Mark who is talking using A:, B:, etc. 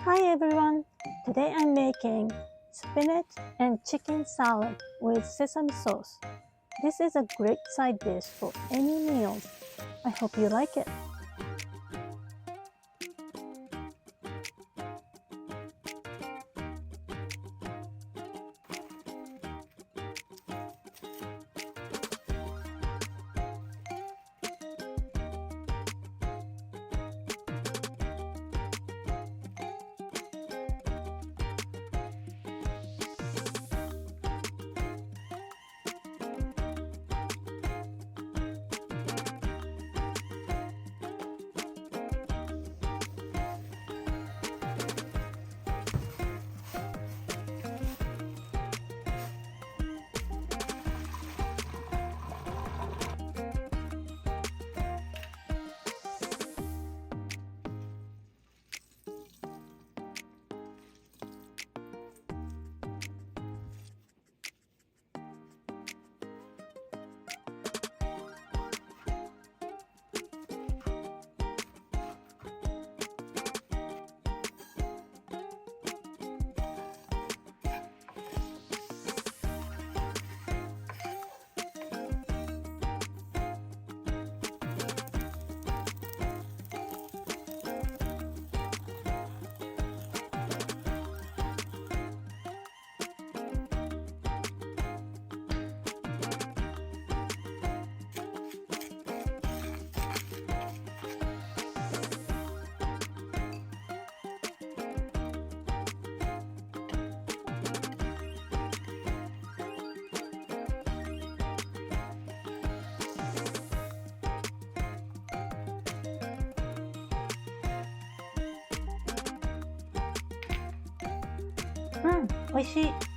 A: Hi everyone! Today I'm making spinach and chicken salad with sesame sauce. This is a great side dish for any meals. I hope you like it. Mmm, 美味しい。